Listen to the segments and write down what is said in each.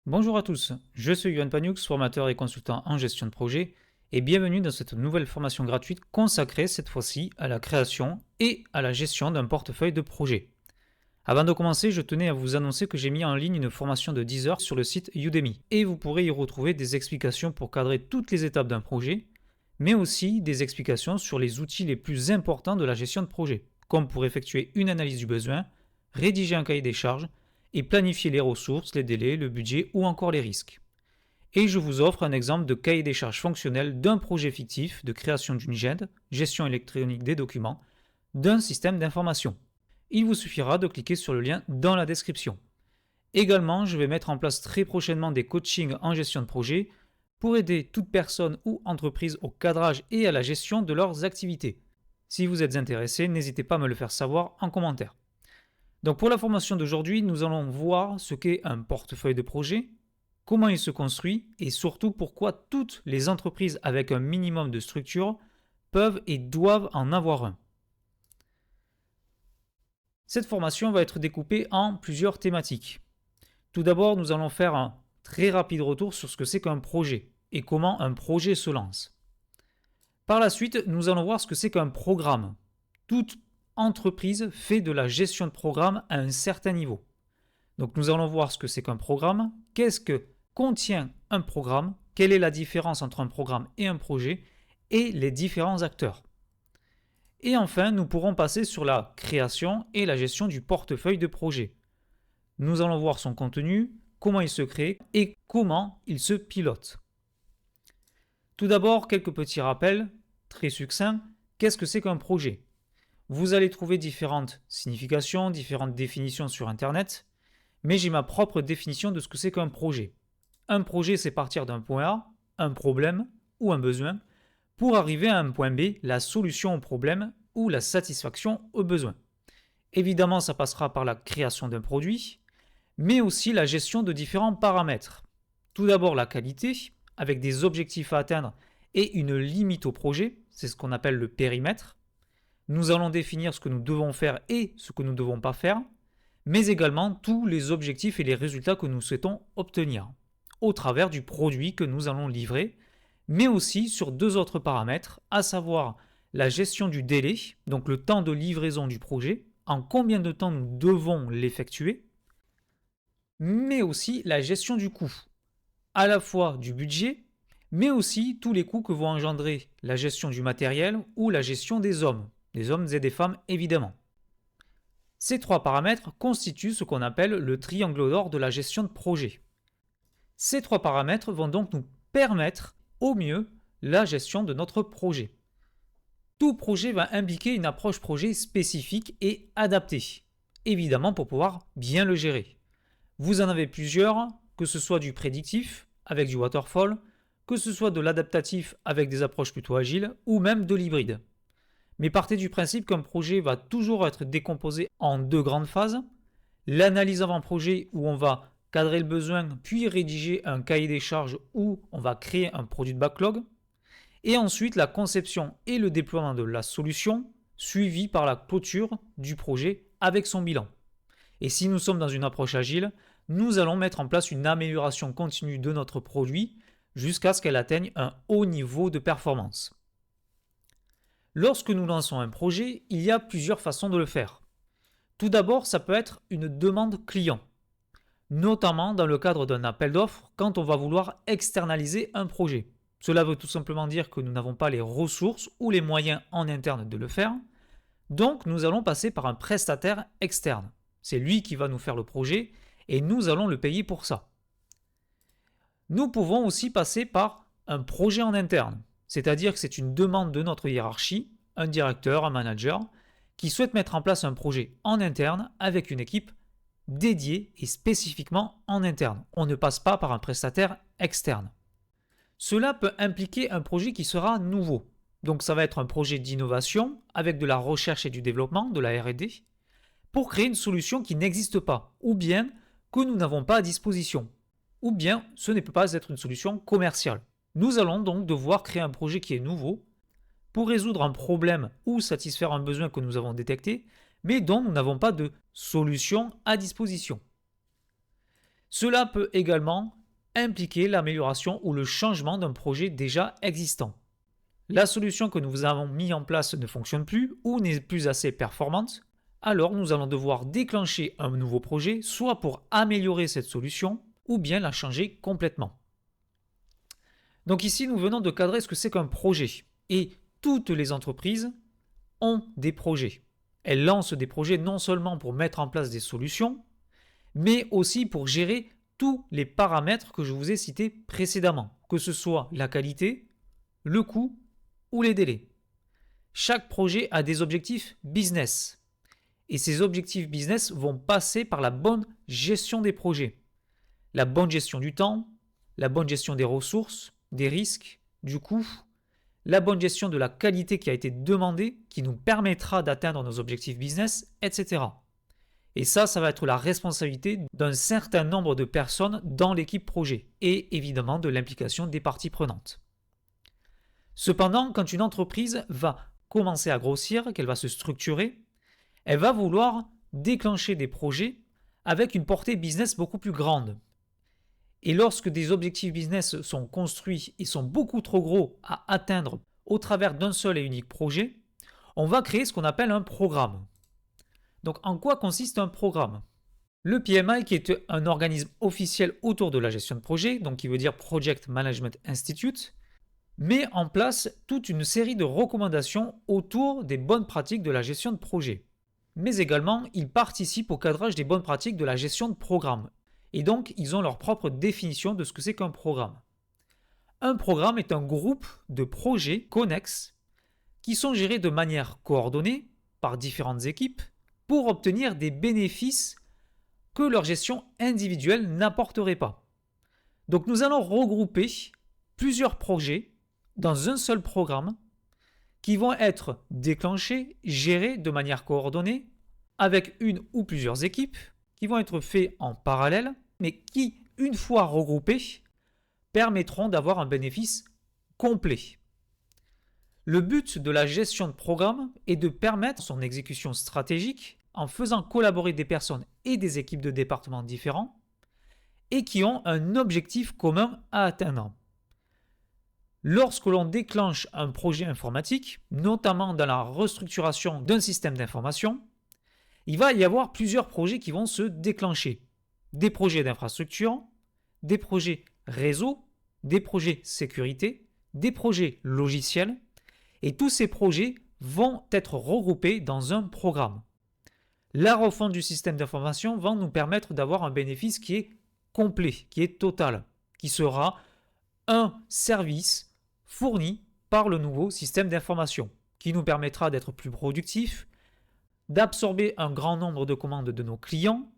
Bonjour à tous, je suis Yohan Paniux, formateur et consultant en gestion de projet, et bienvenue dans cette nouvelle formation gratuite consacrée cette fois-ci à la création et à la gestion d'un portefeuille de projet. Avant de commencer, je tenais à vous annoncer que j'ai mis en ligne une formation de 10 heures sur le site Udemy, et vous pourrez y retrouver des explications pour cadrer toutes les étapes d'un projet, mais aussi des explications sur les outils les plus importants de la gestion de projet, comme pour effectuer une analyse du besoin, rédiger un cahier des charges, et planifier les ressources, les délais, le budget ou encore les risques. Et je vous offre un exemple de cahier des charges fonctionnel d'un projet fictif de création d'une GED, gestion électronique des documents, d'un système d'information. Il vous suffira de cliquer sur le lien dans la description. Également, je vais mettre en place très prochainement des coachings en gestion de projet pour aider toute personne ou entreprise au cadrage et à la gestion de leurs activités. Si vous êtes intéressé, n'hésitez pas à me le faire savoir en commentaire. Donc pour la formation d'aujourd'hui, nous allons voir ce qu'est un portefeuille de projet, comment il se construit et surtout pourquoi toutes les entreprises avec un minimum de structure peuvent et doivent en avoir un. Cette formation va être découpée en plusieurs thématiques. Tout d'abord, nous allons faire un très rapide retour sur ce que c'est qu'un projet et comment un projet se lance. Par la suite, nous allons voir ce que c'est qu'un programme. Toute entreprise fait de la gestion de programme à un certain niveau. Donc nous allons voir ce que c'est qu'un programme, qu'est-ce que contient un programme, quelle est la différence entre un programme et un projet, et les différents acteurs. Et enfin, nous pourrons passer sur la création et la gestion du portefeuille de projet. Nous allons voir son contenu, comment il se crée et comment il se pilote. Tout d'abord, quelques petits rappels, très succincts. Qu'est-ce que c'est qu'un projet? Vous allez trouver différentes significations, différentes définitions sur Internet, mais j'ai ma propre définition de ce que c'est qu'un projet. Un projet, c'est partir d'un point A, un problème ou un besoin, pour arriver à un point B, la solution au problème ou la satisfaction au besoin. Évidemment, ça passera par la création d'un produit, mais aussi la gestion de différents paramètres. Tout d'abord la qualité, avec des objectifs à atteindre et une limite au projet, c'est ce qu'on appelle le périmètre. Nous allons définir ce que nous devons faire et ce que nous ne devons pas faire, mais également tous les objectifs et les résultats que nous souhaitons obtenir, au travers du produit que nous allons livrer, mais aussi sur deux autres paramètres, à savoir la gestion du délai, donc le temps de livraison du projet, en combien de temps nous devons l'effectuer, mais aussi la gestion du coût, à la fois du budget, mais aussi tous les coûts que vont engendrer la gestion du matériel ou la gestion des hommes et des femmes évidemment. Ces trois paramètres constituent ce qu'on appelle le triangle d'or de la gestion de projet. Ces trois paramètres vont donc nous permettre au mieux la gestion de notre projet. Tout projet va impliquer une approche projet spécifique et adaptée, évidemment pour pouvoir bien le gérer. Vous en avez plusieurs, que ce soit du prédictif avec du waterfall, que ce soit de l'adaptatif avec des approches plutôt agiles ou même de l'hybride. Mais partez du principe qu'un projet va toujours être décomposé en deux grandes phases. L'analyse avant-projet où on va cadrer le besoin puis rédiger un cahier des charges où on va créer un produit de backlog. Et ensuite la conception et le déploiement de la solution suivi par la clôture du projet avec son bilan. Et si nous sommes dans une approche agile, nous allons mettre en place une amélioration continue de notre produit jusqu'à ce qu'elle atteigne un haut niveau de performance. Lorsque nous lançons un projet, il y a plusieurs façons de le faire. Tout d'abord, ça peut être une demande client, notamment dans le cadre d'un appel d'offres quand on va vouloir externaliser un projet. Cela veut tout simplement dire que nous n'avons pas les ressources ou les moyens en interne de le faire, donc nous allons passer par un prestataire externe. C'est lui qui va nous faire le projet et nous allons le payer pour ça. Nous pouvons aussi passer par un projet en interne, c'est-à-dire que c'est une demande de notre hiérarchie, un directeur, un manager, qui souhaite mettre en place un projet en interne avec une équipe dédiée et spécifiquement en interne. On ne passe pas par un prestataire externe. Cela peut impliquer un projet qui sera nouveau. Donc ça va être un projet d'innovation avec de la recherche et du développement, de la R&D, pour créer une solution qui n'existe pas, ou bien que nous n'avons pas à disposition, ou bien ce ne peut pas être une solution commerciale. Nous allons donc devoir créer un projet qui est nouveau pour résoudre un problème ou satisfaire un besoin que nous avons détecté, mais dont nous n'avons pas de solution à disposition. Cela peut également impliquer l'amélioration ou le changement d'un projet déjà existant. La solution que nous avons mise en place ne fonctionne plus ou n'est plus assez performante, alors nous allons devoir déclencher un nouveau projet, soit pour améliorer cette solution, ou bien la changer complètement. Donc ici, nous venons de cadrer ce que c'est qu'un projet. Et toutes les entreprises ont des projets. Elles lancent des projets non seulement pour mettre en place des solutions, mais aussi pour gérer tous les paramètres que je vous ai cités précédemment, que ce soit la qualité, le coût ou les délais. Chaque projet a des objectifs business. Et ces objectifs business vont passer par la bonne gestion des projets. La bonne gestion du temps, la bonne gestion des ressources, des risques, du coût, la bonne gestion de la qualité qui a été demandée, qui nous permettra d'atteindre nos objectifs business, etc. Et ça va être la responsabilité d'un certain nombre de personnes dans l'équipe projet et évidemment de l'implication des parties prenantes. Cependant, quand une entreprise va commencer à grossir, qu'elle va se structurer, elle va vouloir déclencher des projets avec une portée business beaucoup plus grande. Et lorsque des objectifs business sont construits et sont beaucoup trop gros à atteindre au travers d'un seul et unique projet, on va créer ce qu'on appelle un programme. Donc en quoi consiste un programme ? Le PMI, qui est un organisme officiel autour de la gestion de projet, donc qui veut dire Project Management Institute, met en place toute une série de recommandations autour des bonnes pratiques de la gestion de projet. Mais également, ils participent au cadrage des bonnes pratiques de la gestion de programme. Et donc, ils ont leur propre définition de ce que c'est qu'un programme. Un programme est un groupe de projets connexes qui sont gérés de manière coordonnée par différentes équipes pour obtenir des bénéfices que leur gestion individuelle n'apporterait pas. Donc, nous allons regrouper plusieurs projets dans un seul programme qui vont être déclenchés, gérés de manière coordonnée avec une ou plusieurs équipes qui vont être faits en parallèle, mais qui, une fois regroupés, permettront d'avoir un bénéfice complet. Le but de la gestion de programme est de permettre son exécution stratégique en faisant collaborer des personnes et des équipes de départements différents et qui ont un objectif commun à atteindre. Lorsque l'on déclenche un projet informatique, notamment dans la restructuration d'un système d'information, il va y avoir plusieurs projets qui vont se déclencher. Des projets d'infrastructure, des projets réseau, des projets sécurité, des projets logiciels, et tous ces projets vont être regroupés dans un programme. La refonte du système d'information va nous permettre d'avoir un bénéfice qui est complet, qui est total, qui sera un service fourni par le nouveau système d'information, qui nous permettra d'être plus productifs, d'absorber un grand nombre de commandes de nos clients,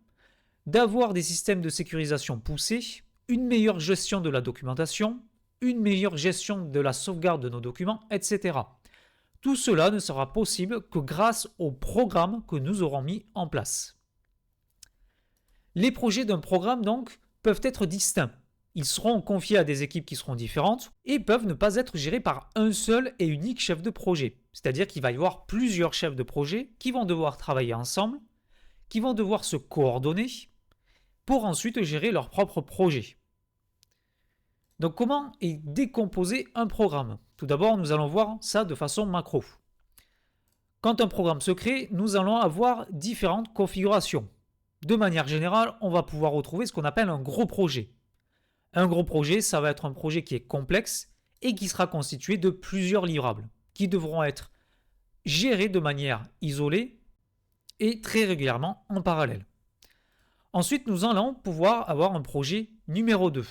d'avoir des systèmes de sécurisation poussés, une meilleure gestion de la documentation, une meilleure gestion de la sauvegarde de nos documents, etc. Tout cela ne sera possible que grâce au programme que nous aurons mis en place. Les projets d'un programme, donc, peuvent être distincts. Ils seront confiés à des équipes qui seront différentes et peuvent ne pas être gérés par un seul et unique chef de projet. C'est-à-dire qu'il va y avoir plusieurs chefs de projet qui vont devoir travailler ensemble, qui vont devoir se coordonner pour ensuite gérer leur propre projet. Donc comment est décomposé un programme ? Tout d'abord, nous allons voir ça de façon macro. Quand un programme se crée, nous allons avoir différentes configurations. De manière générale, on va pouvoir retrouver ce qu'on appelle un gros projet. Un gros projet, ça va être un projet qui est complexe et qui sera constitué de plusieurs livrables qui devront être gérés de manière isolée et très régulièrement en parallèle. Ensuite, nous allons pouvoir avoir un projet numéro 2.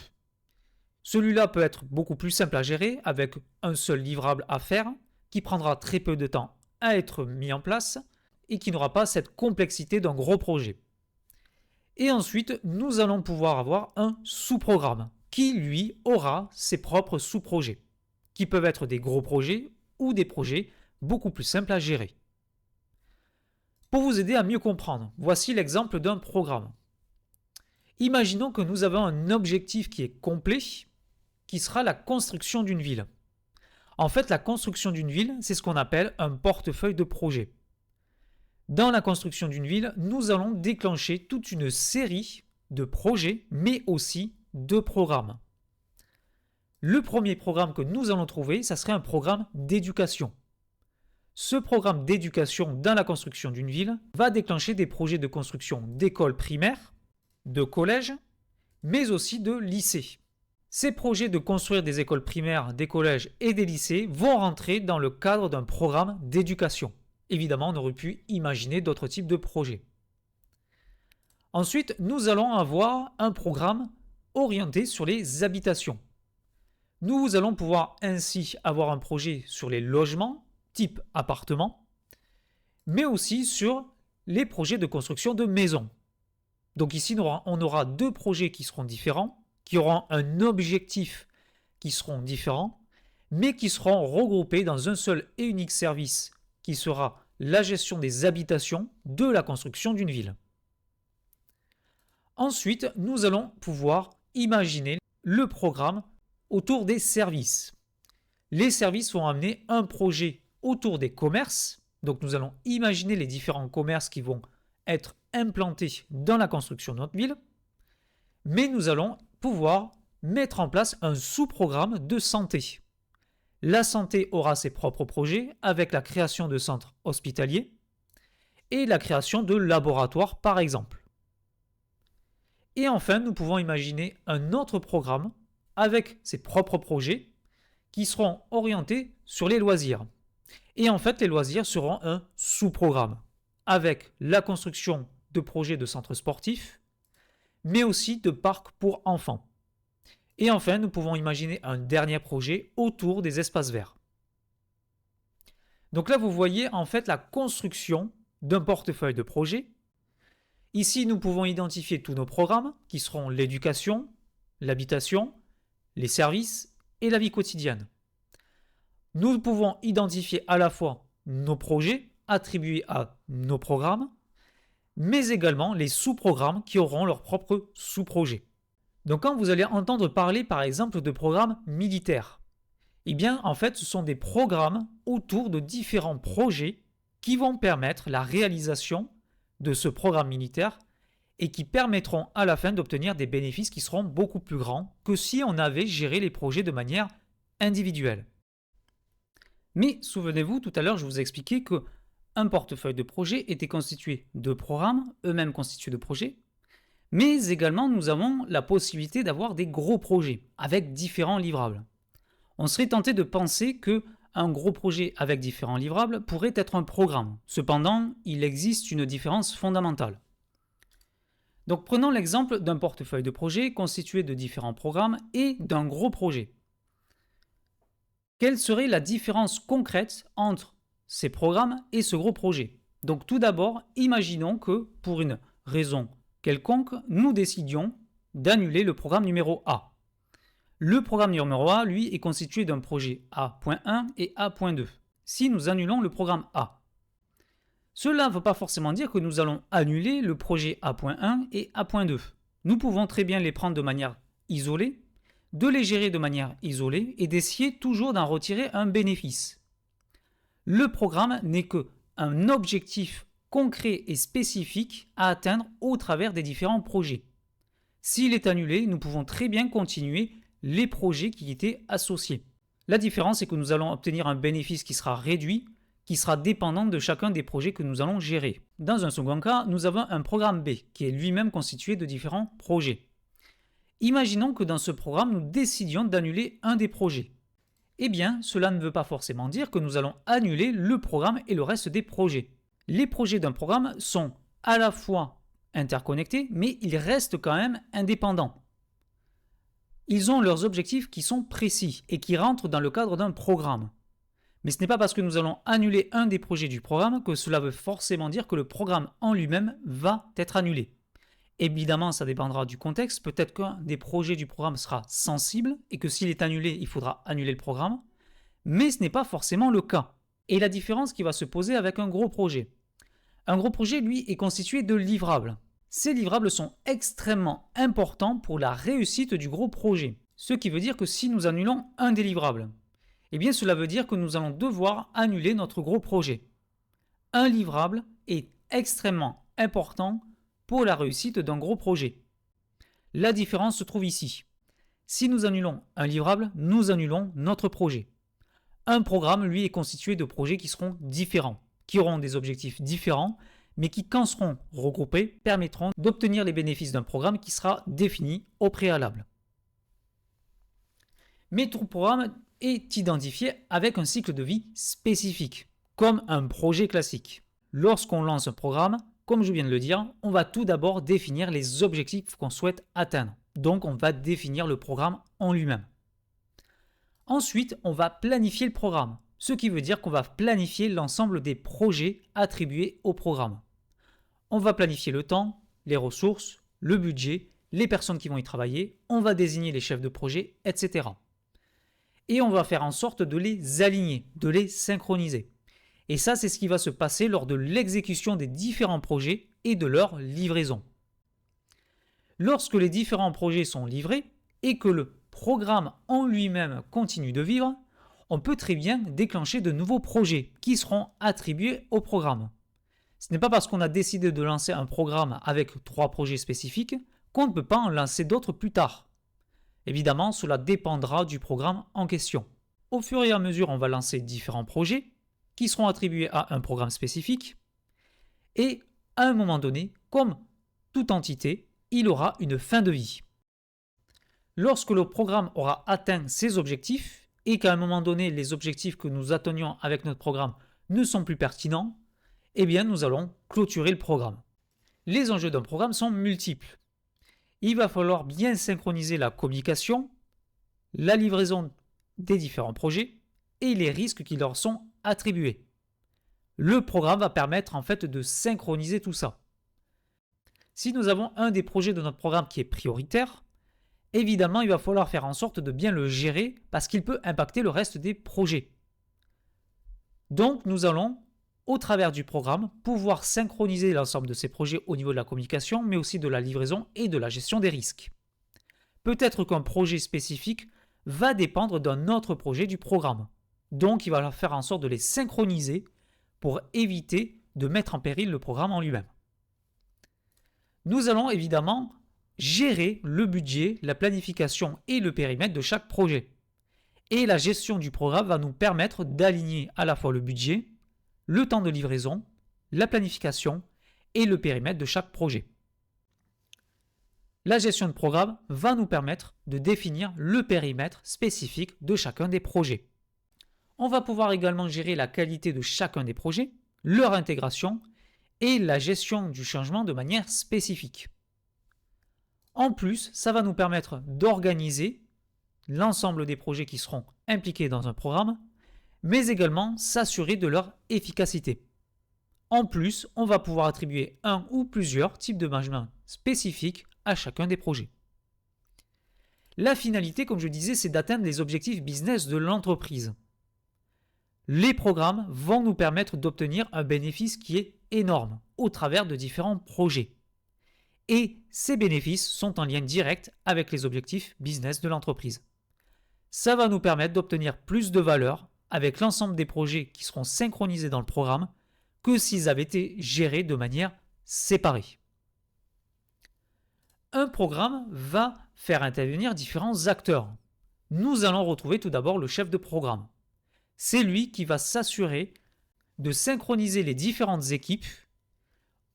Celui-là peut être beaucoup plus simple à gérer avec un seul livrable à faire qui prendra très peu de temps à être mis en place et qui n'aura pas cette complexité d'un gros projet. Et ensuite, nous allons pouvoir avoir un sous-programme qui, lui, aura ses propres sous-projets, qui peuvent être des gros projets ou des projets beaucoup plus simples à gérer. Pour vous aider à mieux comprendre, voici l'exemple d'un programme. Imaginons que nous avons un objectif qui est complet, qui sera la construction d'une ville. En fait, la construction d'une ville, c'est ce qu'on appelle un portefeuille de projets. Dans la construction d'une ville, nous allons déclencher toute une série de projets, mais aussi de programmes. Le premier programme que nous allons trouver, ça serait un programme d'éducation. Ce programme d'éducation dans la construction d'une ville va déclencher des projets de construction d'écoles primaires, de collèges, mais aussi de lycées. Ces projets de construire des écoles primaires, des collèges et des lycées vont rentrer dans le cadre d'un programme d'éducation. Évidemment, on aurait pu imaginer d'autres types de projets. Ensuite, nous allons avoir un programme orienté sur les habitations. Nous allons pouvoir ainsi avoir un projet sur les logements, type appartement, mais aussi sur les projets de construction de maisons. Donc ici, on aura deux projets qui seront différents, qui auront un objectif qui seront différents, mais qui seront regroupés dans un seul et unique service, qui sera la gestion des habitations de la construction d'une ville. Ensuite, nous allons pouvoir imaginer le programme autour des services. Les services vont amener un projet autour des commerces. Donc nous allons imaginer les différents commerces qui vont être implantés dans la construction de notre ville. Mais nous allons pouvoir mettre en place un sous-programme de santé. La santé aura ses propres projets avec la création de centres hospitaliers et la création de laboratoires par exemple. Et enfin, nous pouvons imaginer un autre programme avec ses propres projets qui seront orientés sur les loisirs. Et en fait, les loisirs seront un sous-programme avec la construction de projets de centres sportifs, mais aussi de parcs pour enfants. Et enfin, nous pouvons imaginer un dernier projet autour des espaces verts. Donc là, vous voyez en fait la construction d'un portefeuille de projets. Ici, nous pouvons identifier tous nos programmes qui seront l'éducation, l'habitation, les services et la vie quotidienne. Nous pouvons identifier à la fois nos projets attribués à nos programmes, mais également les sous-programmes qui auront leurs propres sous-projets. Donc quand vous allez entendre parler par exemple de programmes militaires, eh bien en fait ce sont des programmes autour de différents projets qui vont permettre la réalisation de ce programme militaire et qui permettront à la fin d'obtenir des bénéfices qui seront beaucoup plus grands que si on avait géré les projets de manière individuelle. Mais souvenez-vous, tout à l'heure je vous ai expliqué que un portefeuille de projets était constitué de programmes, eux-mêmes constitués de projets, mais également nous avons la possibilité d'avoir des gros projets avec différents livrables. On serait tenté de penser que un gros projet avec différents livrables pourrait être un programme. Cependant, il existe une différence fondamentale. Donc prenons l'exemple d'un portefeuille de projets constitué de différents programmes et d'un gros projet. Quelle serait la différence concrète entre ces programmes et ce gros projet? Donc tout d'abord, imaginons que pour une raison quelconque, nous décidions d'annuler le programme numéro A. Le programme numéro A, lui, est constitué d'un projet A.1 et A.2. Si nous annulons le programme A, cela ne veut pas forcément dire que nous allons annuler le projet A.1 et A.2. Nous pouvons très bien les prendre de manière isolée, de les gérer de manière isolée et d'essayer toujours d'en retirer un bénéfice. Le programme n'est qu'un objectif concret et spécifique à atteindre au travers des différents projets. S'il est annulé, nous pouvons très bien continuer les projets qui étaient associés. La différence est que nous allons obtenir un bénéfice qui sera réduit, qui sera dépendant de chacun des projets que nous allons gérer. Dans un second cas, nous avons un programme B qui est lui-même constitué de différents projets. Imaginons que dans ce programme, nous décidions d'annuler un des projets. Eh bien, cela ne veut pas forcément dire que nous allons annuler le programme et le reste des projets. Les projets d'un programme sont à la fois interconnectés, mais ils restent quand même indépendants. Ils ont leurs objectifs qui sont précis et qui rentrent dans le cadre d'un programme. Mais ce n'est pas parce que nous allons annuler un des projets du programme que cela veut forcément dire que le programme en lui-même va être annulé. Évidemment, ça dépendra du contexte. Peut-être qu'un des projets du programme sera sensible et que s'il est annulé, il faudra annuler le programme. Mais ce n'est pas forcément le cas. Et la différence qui va se poser avec un gros projet. Un gros projet, lui, est constitué de livrables. Ces livrables sont extrêmement importants pour la réussite du gros projet. Ce qui veut dire que si nous annulons un des livrables, eh bien cela veut dire que nous allons devoir annuler notre gros projet. Un livrable est extrêmement important pour la réussite d'un gros projet. La différence se trouve ici. Si nous annulons un livrable, nous annulons notre projet. Un programme, lui, est constitué de projets qui seront différents, qui auront des objectifs différents, mais qui, quand seront regroupés, permettront d'obtenir les bénéfices d'un programme qui sera défini au préalable. Mais tout programme est identifié avec un cycle de vie spécifique, comme un projet classique. Lorsqu'on lance un programme, comme je viens de le dire, on va tout d'abord définir les objectifs qu'on souhaite atteindre. Donc on va définir le programme en lui-même. Ensuite, on va planifier le programme, ce qui veut dire qu'on va planifier l'ensemble des projets attribués au programme. On va planifier le temps, les ressources, le budget, les personnes qui vont y travailler, on va désigner les chefs de projet, etc. Et on va faire en sorte de les aligner, de les synchroniser. Et ça, c'est ce qui va se passer lors de l'exécution des différents projets et de leur livraison. Lorsque les différents projets sont livrés et que le programme en lui-même continue de vivre, on peut très bien déclencher de nouveaux projets qui seront attribués au programme. Ce n'est pas parce qu'on a décidé de lancer un programme avec 3 projets spécifiques qu'on ne peut pas en lancer d'autres plus tard. Évidemment, cela dépendra du programme en question. Au fur et à mesure, on va lancer différents projets qui seront attribués à un programme spécifique et à un moment donné, comme toute entité, il aura une fin de vie. Lorsque le programme aura atteint ses objectifs et qu'à un moment donné, les objectifs que nous atteignions avec notre programme ne sont plus pertinents, eh bien nous allons clôturer le programme. Les enjeux d'un programme sont multiples. Il va falloir bien synchroniser la communication, la livraison des différents projets et les risques qui leur sont attribués. Le programme va permettre en fait de synchroniser tout ça. Si nous avons un des projets de notre programme qui est prioritaire, évidemment, il va falloir faire en sorte de bien le gérer parce qu'il peut impacter le reste des projets. Donc, nous allons, au travers du programme, pouvoir synchroniser l'ensemble de ces projets au niveau de la communication, mais aussi de la livraison et de la gestion des risques. Peut-être qu'un projet spécifique va dépendre d'un autre projet du programme. Donc, il va falloir faire en sorte de les synchroniser pour éviter de mettre en péril le programme en lui-même. Nous allons évidemment gérer le budget, la planification et le périmètre de chaque projet. Et la gestion du programme va nous permettre d'aligner à la fois le budget, le temps de livraison, la planification et le périmètre de chaque projet. La gestion de programme va nous permettre de définir le périmètre spécifique de chacun des projets. On va pouvoir également gérer la qualité de chacun des projets, leur intégration et la gestion du changement de manière spécifique. En plus, ça va nous permettre d'organiser l'ensemble des projets qui seront impliqués dans un programme, mais également s'assurer de leur efficacité. En plus, on va pouvoir attribuer un ou plusieurs types de management spécifiques à chacun des projets. La finalité, comme je disais, c'est d'atteindre les objectifs business de l'entreprise. Les programmes vont nous permettre d'obtenir un bénéfice qui est énorme au travers de différents projets. Et ces bénéfices sont en lien direct avec les objectifs business de l'entreprise. Ça va nous permettre d'obtenir plus de valeur avec l'ensemble des projets qui seront synchronisés dans le programme que s'ils avaient été gérés de manière séparée. Un programme va faire intervenir différents acteurs. Nous allons retrouver tout d'abord le chef de programme. C'est lui qui va s'assurer de synchroniser les différentes équipes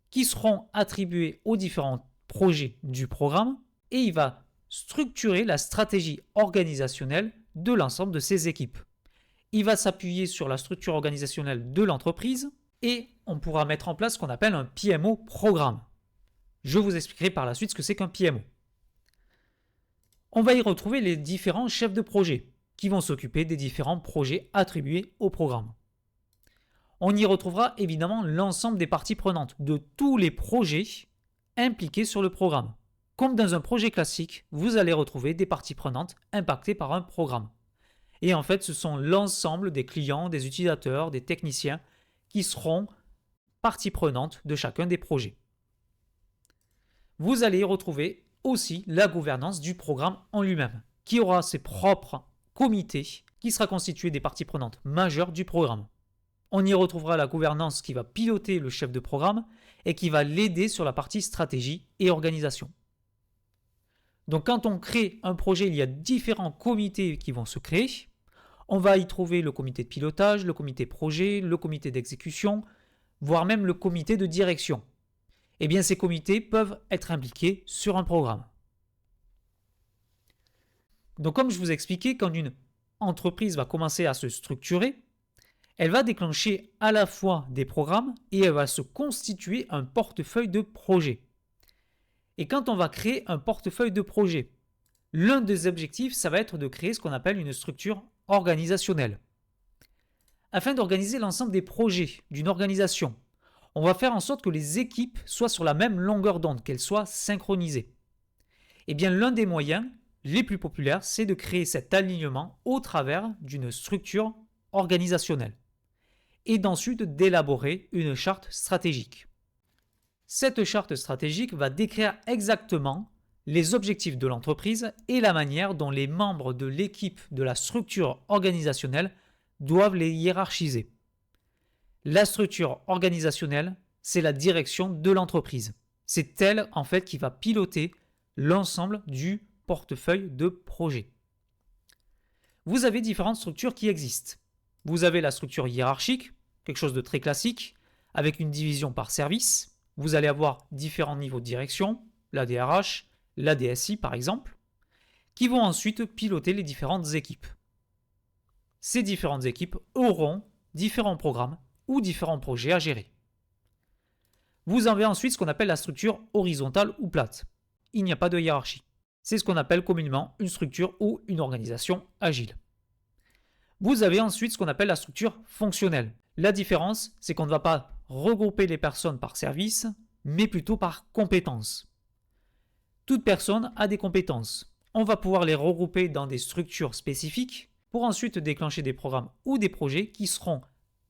qui seront attribuées aux différents projets du programme et il va structurer la stratégie organisationnelle de l'ensemble de ces équipes. Il va s'appuyer sur la structure organisationnelle de l'entreprise et on pourra mettre en place ce qu'on appelle un PMO programme. Je vous expliquerai par la suite ce que c'est qu'un PMO. On va y retrouver les différents chefs de projet qui vont s'occuper des différents projets attribués au programme. On y retrouvera évidemment l'ensemble des parties prenantes de tous les projets impliqués sur le programme. Comme dans un projet classique, vous allez retrouver des parties prenantes impactées par un programme. Et en fait, ce sont l'ensemble des clients, des utilisateurs, des techniciens qui seront parties prenantes de chacun des projets. Vous allez y retrouver aussi la gouvernance du programme en lui-même, qui aura ses propres comités, qui sera constitué des parties prenantes majeures du programme. On y retrouvera la gouvernance qui va piloter le chef de programme et qui va l'aider sur la partie stratégie et organisation. Donc quand on crée un projet, il y a différents comités qui vont se créer. On va y trouver le comité de pilotage, le comité projet, le comité d'exécution, voire même le comité de direction. Eh bien, ces comités peuvent être impliqués sur un programme. Donc comme je vous ai expliqué, quand une entreprise va commencer à se structurer, elle va déclencher à la fois des programmes et elle va se constituer un portefeuille de projets. Et quand on va créer un portefeuille de projets, l'un des objectifs, ça va être de créer ce qu'on appelle une structure organisationnelle. Afin d'organiser l'ensemble des projets d'une organisation, on va faire en sorte que les équipes soient sur la même longueur d'onde, qu'elles soient synchronisées. Et bien l'un des moyens les plus populaires, c'est de créer cet alignement au travers d'une structure organisationnelle et d'ensuite d'élaborer une charte stratégique. Cette charte stratégique va décrire exactement les objectifs de l'entreprise et la manière dont les membres de l'équipe de la structure organisationnelle doivent les hiérarchiser. La structure organisationnelle, c'est la direction de l'entreprise. C'est elle, en fait, qui va piloter l'ensemble du portefeuille de projet. Vous avez différentes structures qui existent. Vous avez la structure hiérarchique, quelque chose de très classique, avec une division par service. Vous allez avoir différents niveaux de direction, la DRH, la DSI par exemple, qui vont ensuite piloter les différentes équipes. Ces différentes équipes auront différents programmes ou différents projets à gérer. Vous avez ensuite ce qu'on appelle la structure horizontale ou plate. Il n'y a pas de hiérarchie. C'est ce qu'on appelle communément une structure ou une organisation agile. Vous avez ensuite ce qu'on appelle la structure fonctionnelle. La différence, c'est qu'on ne va pas regrouper les personnes par service, mais plutôt par compétences. Toute personne a des compétences. On va pouvoir les regrouper dans des structures spécifiques pour ensuite déclencher des programmes ou des projets qui seront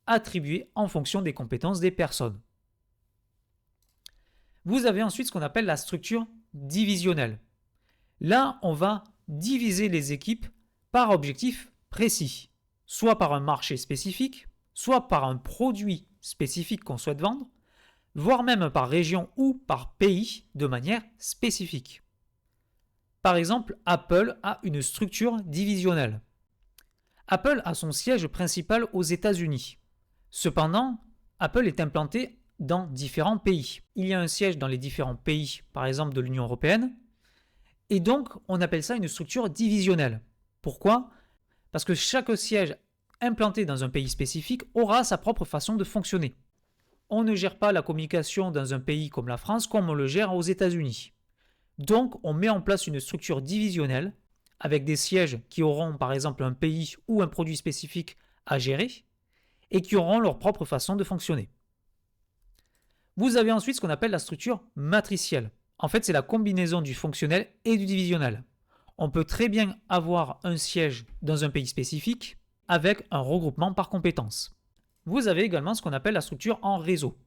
attribués en fonction des compétences des personnes. Vous avez ensuite ce qu'on appelle la structure divisionnelle. Là, on va diviser les équipes par objectif précis, soit par un marché spécifique, soit par un produit spécifique qu'on souhaite vendre, voire même par région ou par pays de manière spécifique. Par exemple, Apple a une structure divisionnelle. Apple a son siège principal aux États-Unis. Cependant, Apple est implanté dans différents pays. Il y a un siège dans les différents pays, par exemple de l'Union européenne, et donc on appelle ça une structure divisionnelle. Pourquoi ? Parce que chaque siège implanté dans un pays spécifique aura sa propre façon de fonctionner. On ne gère pas la communication dans un pays comme la France comme on le gère aux États-Unis. Donc on met en place une structure divisionnelle avec des sièges qui auront par exemple un pays ou un produit spécifique à gérer et qui auront leur propre façon de fonctionner. Vous avez ensuite ce qu'on appelle la structure matricielle. En fait, c'est la combinaison du fonctionnel et du divisionnel. On peut très bien avoir un siège dans un pays spécifique avec un regroupement par compétences. Vous avez également ce qu'on appelle la structure en réseau.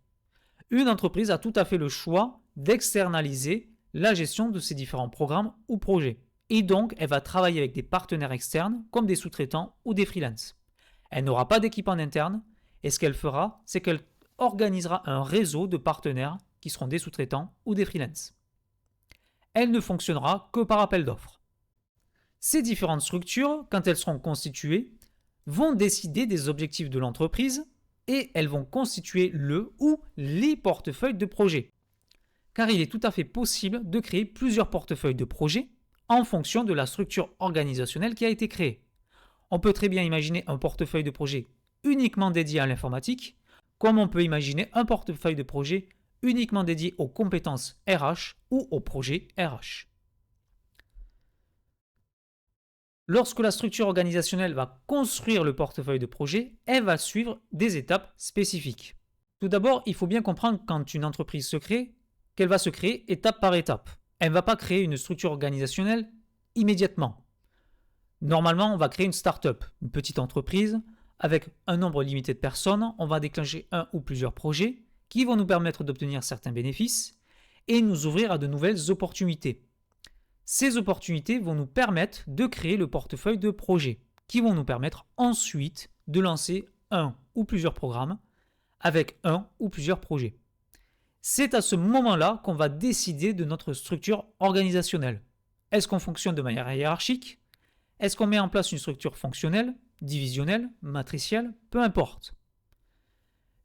Une entreprise a tout à fait le choix d'externaliser la gestion de ses différents programmes ou projets. Et donc, elle va travailler avec des partenaires externes comme des sous-traitants ou des freelances. Elle n'aura pas d'équipe en interne et ce qu'elle fera, c'est qu'elle organisera un réseau de partenaires qui seront des sous-traitants ou des freelances. Elle ne fonctionnera que par appel d'offres. Ces différentes structures, quand elles seront constituées, vont décider des objectifs de l'entreprise et elles vont constituer le ou les portefeuilles de projets. Car il est tout à fait possible de créer plusieurs portefeuilles de projets en fonction de la structure organisationnelle qui a été créée. On peut très bien imaginer un portefeuille de projet uniquement dédié à l'informatique, comme on peut imaginer un portefeuille de projet uniquement dédié aux compétences RH ou aux projets RH. Lorsque la structure organisationnelle va construire le portefeuille de projet, elle va suivre des étapes spécifiques. Tout d'abord, il faut bien comprendre quand une entreprise se crée, qu'elle va se créer étape par étape. Elle ne va pas créer une structure organisationnelle immédiatement. Normalement, on va créer une start-up, une petite entreprise, avec un nombre limité de personnes. On va déclencher un ou plusieurs projets qui vont nous permettre d'obtenir certains bénéfices et nous ouvrir à de nouvelles opportunités. Ces opportunités vont nous permettre de créer le portefeuille de projets qui vont nous permettre ensuite de lancer un ou plusieurs programmes avec un ou plusieurs projets. C'est à ce moment-là qu'on va décider de notre structure organisationnelle. Est-ce qu'on fonctionne de manière hiérarchique? Est-ce qu'on met en place une structure fonctionnelle, divisionnelle, matricielle? Peu importe.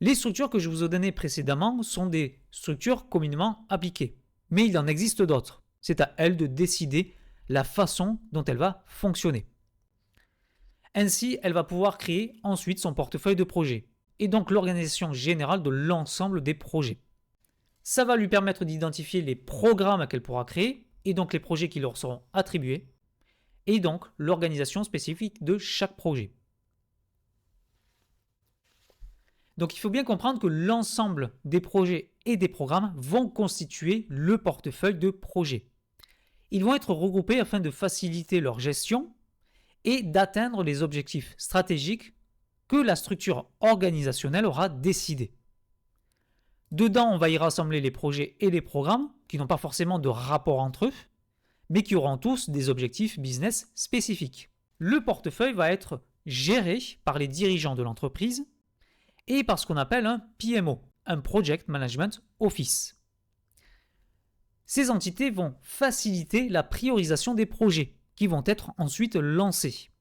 Les structures que je vous ai données précédemment sont des structures communément appliquées. Mais il en existe d'autres. C'est à elle de décider la façon dont elle va fonctionner. Ainsi, elle va pouvoir créer ensuite son portefeuille de projets et donc l'organisation générale de l'ensemble des projets. Ça va lui permettre d'identifier les programmes qu'elle pourra créer et donc les projets qui leur seront attribués et donc l'organisation spécifique de chaque projet. Donc il faut bien comprendre que l'ensemble des projets et des programmes vont constituer le portefeuille de projet. Ils vont être regroupés afin de faciliter leur gestion et d'atteindre les objectifs stratégiques que la structure organisationnelle aura décidé. Dedans, on va y rassembler les projets et les programmes qui n'ont pas forcément de rapport entre eux, mais qui auront tous des objectifs business spécifiques. Le portefeuille va être géré par les dirigeants de l'entreprise et par ce qu'on appelle un PMO, un Project Management Office. Ces entités vont faciliter la priorisation des projets qui vont être ensuite lancés.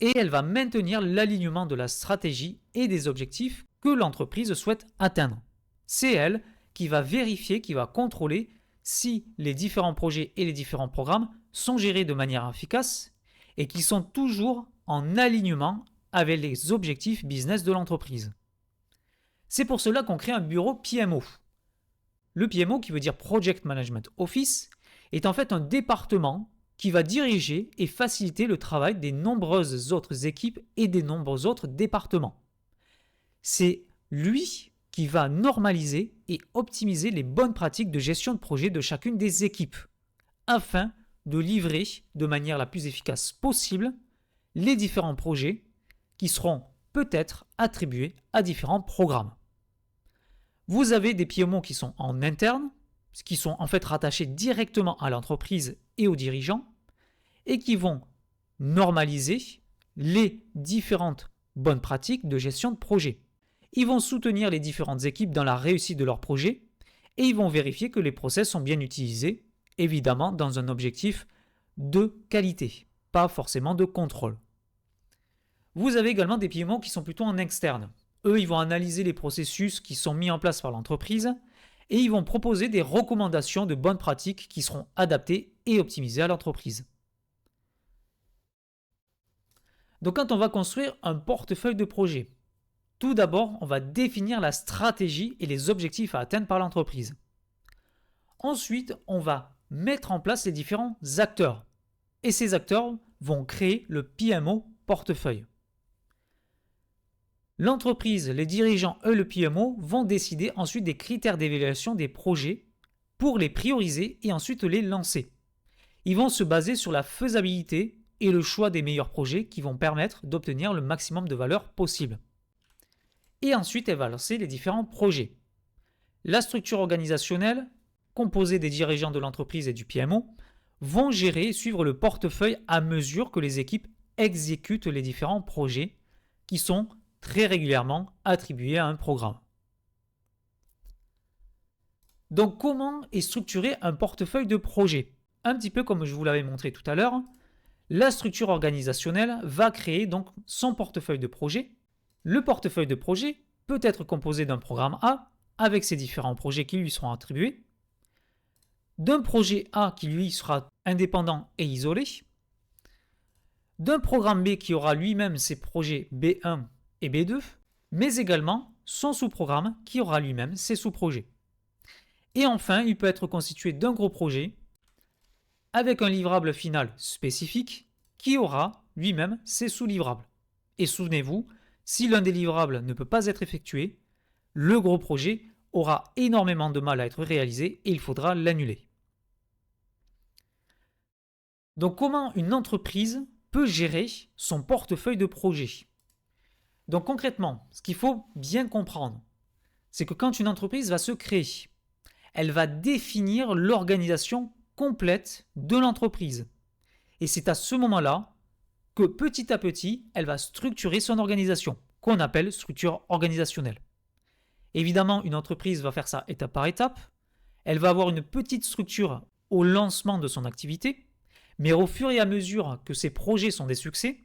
Et elle va maintenir l'alignement de la stratégie et des objectifs que l'entreprise souhaite atteindre. C'est elle qui va vérifier, qui va contrôler si les différents projets et les différents programmes sont gérés de manière efficace et qu'ils sont toujours en alignement avec les objectifs business de l'entreprise. C'est pour cela qu'on crée un bureau PMO. Le PMO, qui veut dire Project Management Office, est en fait un département qui va diriger et faciliter le travail des nombreuses autres équipes et des nombreux autres départements. C'est lui qui va normaliser et optimiser les bonnes pratiques de gestion de projet de chacune des équipes, afin de livrer de manière la plus efficace possible les différents projets qui seront peut-être attribués à différents programmes. Vous avez des PMO qui sont en interne, qui sont en fait rattachés directement à l'entreprise et aux dirigeants, et qui vont normaliser les différentes bonnes pratiques de gestion de projet. Ils vont soutenir les différentes équipes dans la réussite de leur projet, et ils vont vérifier que les process sont bien utilisés, évidemment dans un objectif de qualité, pas forcément de contrôle. Vous avez également des PMO qui sont plutôt en externe. Eux, ils vont analyser les processus qui sont mis en place par l'entreprise et ils vont proposer des recommandations de bonnes pratiques qui seront adaptées et optimisées à l'entreprise. Donc quand on va construire un portefeuille de projet, tout d'abord, on va définir la stratégie et les objectifs à atteindre par l'entreprise. Ensuite, on va mettre en place les différents acteurs. Et ces acteurs vont créer le PMO portefeuille. L'entreprise, les dirigeants et le PMO vont décider ensuite des critères d'évaluation des projets pour les prioriser et ensuite les lancer. Ils vont se baser sur la faisabilité et le choix des meilleurs projets qui vont permettre d'obtenir le maximum de valeur possible. Et ensuite, elle va lancer les différents projets. La structure organisationnelle, composée des dirigeants de l'entreprise et du PMO, vont gérer et suivre le portefeuille à mesure que les équipes exécutent les différents projets qui sont très régulièrement attribués à un programme. Donc comment est structuré un portefeuille de projet? Un petit peu comme je vous l'avais montré tout à l'heure, la structure organisationnelle va créer donc son portefeuille de projet. Le portefeuille de projet peut être composé d'un programme A avec ses différents projets qui lui seront attribués, d'un projet A qui lui sera indépendant et isolé, d'un programme B qui aura lui-même ses projets B1 et B2, mais également son sous-programme qui aura lui-même ses sous-projets. Et enfin, il peut être constitué d'un gros projet avec un livrable final spécifique qui aura lui-même ses sous-livrables. Et souvenez-vous, si l'un des livrables ne peut pas être effectué, le gros projet aura énormément de mal à être réalisé et il faudra l'annuler. Donc comment une entreprise peut gérer son portefeuille de projet? Donc concrètement, ce qu'il faut bien comprendre, c'est que quand une entreprise va se créer, elle va définir l'organisation complète de l'entreprise. Et c'est à ce moment-là que petit à petit, elle va structurer son organisation, qu'on appelle structure organisationnelle. Évidemment, une entreprise va faire ça étape par étape. Elle va avoir une petite structure au lancement de son activité, mais au fur et à mesure que ces projets sont des succès,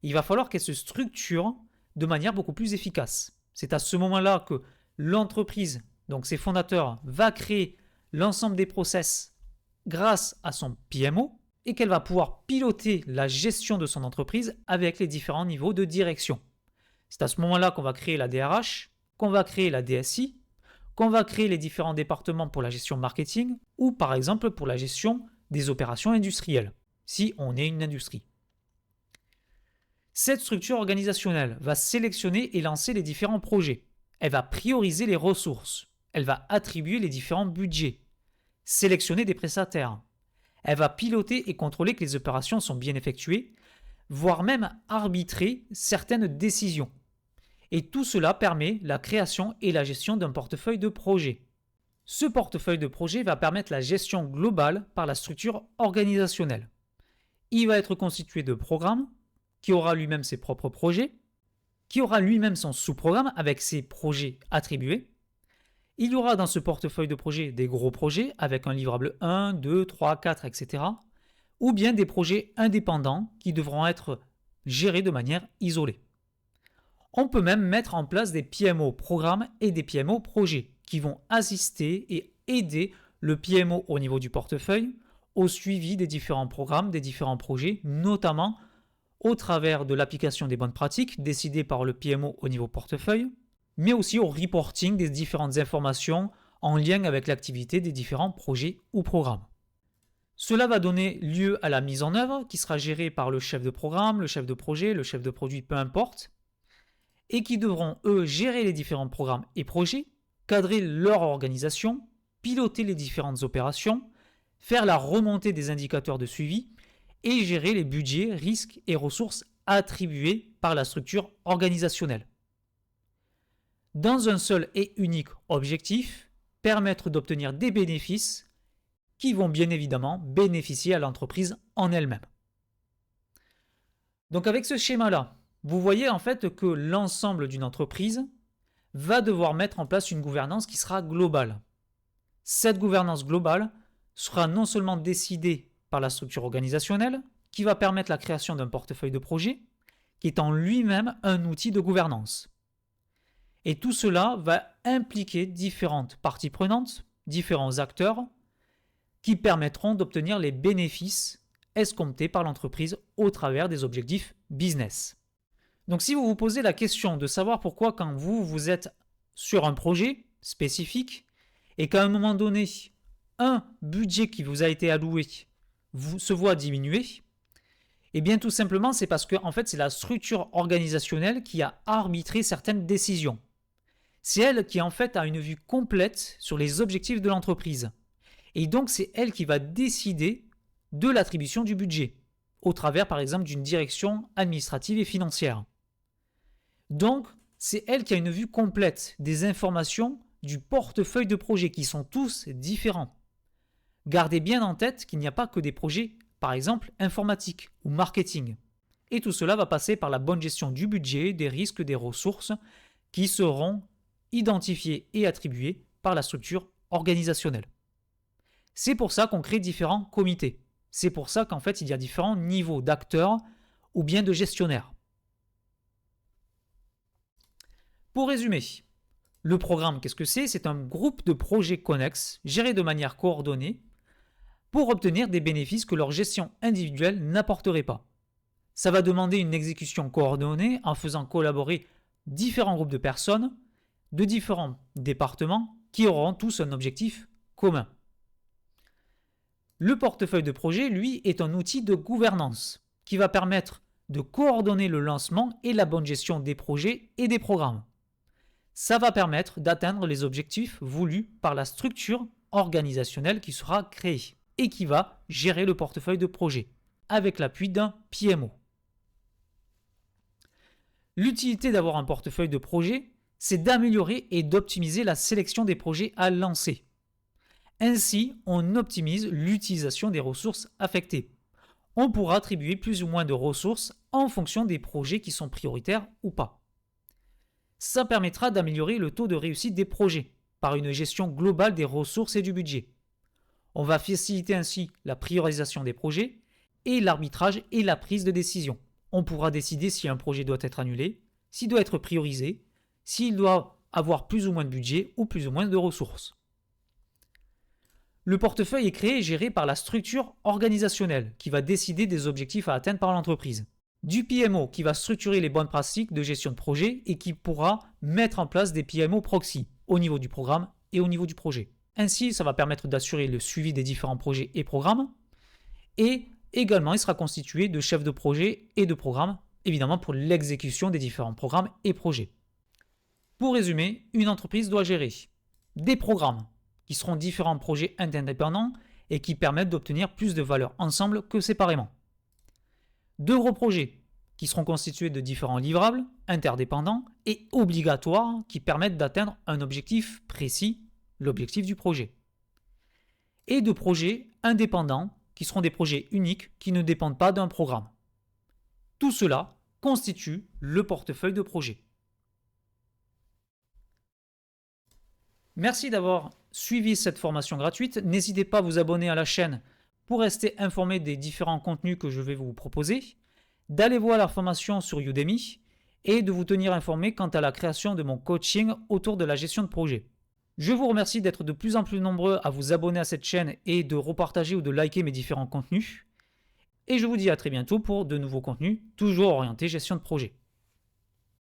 il va falloir qu'elle se structure de manière beaucoup plus efficace. C'est à ce moment-là que l'entreprise, donc ses fondateurs, va créer l'ensemble des process grâce à son PMO et qu'elle va pouvoir piloter la gestion de son entreprise avec les différents niveaux de direction. C'est à ce moment-là qu'on va créer la DRH, qu'on va créer la DSI, qu'on va créer les différents départements pour la gestion marketing ou par exemple pour la gestion des opérations industrielles, si on est une industrie. Cette structure organisationnelle va sélectionner et lancer les différents projets. Elle va prioriser les ressources. Elle va attribuer les différents budgets, sélectionner des prestataires. Elle va piloter et contrôler que les opérations sont bien effectuées, voire même arbitrer certaines décisions. Et tout cela permet la création et la gestion d'un portefeuille de projets. Ce portefeuille de projets va permettre la gestion globale par la structure organisationnelle. Il va être constitué de programmes, qui aura lui-même ses propres projets, qui aura lui-même son sous-programme avec ses projets attribués. Il y aura dans ce portefeuille de projets des gros projets avec un livrable 1, 2, 3, 4, etc. Ou bien des projets indépendants qui devront être gérés de manière isolée. On peut même mettre en place des PMO programmes et des PMO projets qui vont assister et aider le PMO au niveau du portefeuille au suivi des différents programmes, des différents projets, notamment au travers de l'application des bonnes pratiques décidées par le PMO au niveau portefeuille, mais aussi au reporting des différentes informations en lien avec l'activité des différents projets ou programmes. Cela va donner lieu à la mise en œuvre qui sera gérée par le chef de programme, le chef de projet, le chef de produit, peu importe, et qui devront, eux, gérer les différents programmes et projets, cadrer leur organisation, piloter les différentes opérations, faire la remontée des indicateurs de suivi et gérer les budgets, risques et ressources attribués par la structure organisationnelle. Dans un seul et unique objectif, permettre d'obtenir des bénéfices qui vont bien évidemment bénéficier à l'entreprise en elle-même. Donc avec ce schéma-là, vous voyez en fait que l'ensemble d'une entreprise va devoir mettre en place une gouvernance qui sera globale. Cette gouvernance globale sera non seulement décidée par la structure organisationnelle, qui va permettre la création d'un portefeuille de projet, qui est en lui-même un outil de gouvernance. Et tout cela va impliquer différentes parties prenantes, différents acteurs, qui permettront d'obtenir les bénéfices escomptés par l'entreprise au travers des objectifs business. Donc si vous vous posez la question de savoir pourquoi quand vous êtes sur un projet spécifique et qu'à un moment donné, un budget qui vous a été alloué se voit diminuer, eh bien tout simplement c'est parce que en fait, c'est la structure organisationnelle qui a arbitré certaines décisions. C'est elle qui en fait a une vue complète sur les objectifs de l'entreprise. Et donc c'est elle qui va décider de l'attribution du budget, au travers par exemple d'une direction administrative et financière. Donc, c'est elle qui a une vue complète des informations du portefeuille de projets qui sont tous différents. Gardez bien en tête qu'il n'y a pas que des projets, par exemple, informatiques ou marketing. Et tout cela va passer par la bonne gestion du budget, des risques, des ressources qui seront identifiés et attribués par la structure organisationnelle. C'est pour ça qu'on crée différents comités. C'est pour ça qu'en fait, il y a différents niveaux d'acteurs ou bien de gestionnaires. Pour résumer, le programme, qu'est-ce que c'est? C'est un groupe de projets connexes gérés de manière coordonnée pour obtenir des bénéfices que leur gestion individuelle n'apporterait pas. Ça va demander une exécution coordonnée en faisant collaborer différents groupes de personnes de différents départements qui auront tous un objectif commun. Le portefeuille de projet, lui, est un outil de gouvernance qui va permettre de coordonner le lancement et la bonne gestion des projets et des programmes. Ça va permettre d'atteindre les objectifs voulus par la structure organisationnelle qui sera créée et qui va gérer le portefeuille de projet avec l'appui d'un PMO. L'utilité d'avoir un portefeuille de projet, c'est d'améliorer et d'optimiser la sélection des projets à lancer. Ainsi, on optimise l'utilisation des ressources affectées. On pourra attribuer plus ou moins de ressources en fonction des projets qui sont prioritaires ou pas. Ça permettra d'améliorer le taux de réussite des projets par une gestion globale des ressources et du budget. On va faciliter ainsi la priorisation des projets et l'arbitrage et la prise de décision. On pourra décider si un projet doit être annulé, s'il doit être priorisé, s'il doit avoir plus ou moins de budget ou plus ou moins de ressources. Le portefeuille est créé et géré par la structure organisationnelle qui va décider des objectifs à atteindre par l'entreprise. Du PMO qui va structurer les bonnes pratiques de gestion de projet et qui pourra mettre en place des PMO proxy au niveau du programme et au niveau du projet. Ainsi, ça va permettre d'assurer le suivi des différents projets et programmes. Et également, il sera constitué de chefs de projet et de programmes, évidemment pour l'exécution des différents programmes et projets. Pour résumer, une entreprise doit gérer des programmes qui seront différents projets indépendants et qui permettent d'obtenir plus de valeur ensemble que séparément. De gros projets qui seront constitués de différents livrables interdépendants et obligatoires qui permettent d'atteindre un objectif précis, l'objectif du projet. Et de projets indépendants qui seront des projets uniques qui ne dépendent pas d'un programme. Tout cela constitue le portefeuille de projet. Merci d'avoir suivi cette formation gratuite. N'hésitez pas à vous abonner à la chaîne pour rester informé des différents contenus que je vais vous proposer, d'aller voir la formation sur Udemy et de vous tenir informé quant à la création de mon coaching autour de la gestion de projet. Je vous remercie d'être de plus en plus nombreux à vous abonner à cette chaîne et de repartager ou de liker mes différents contenus. Et je vous dis à très bientôt pour de nouveaux contenus, toujours orientés gestion de projet.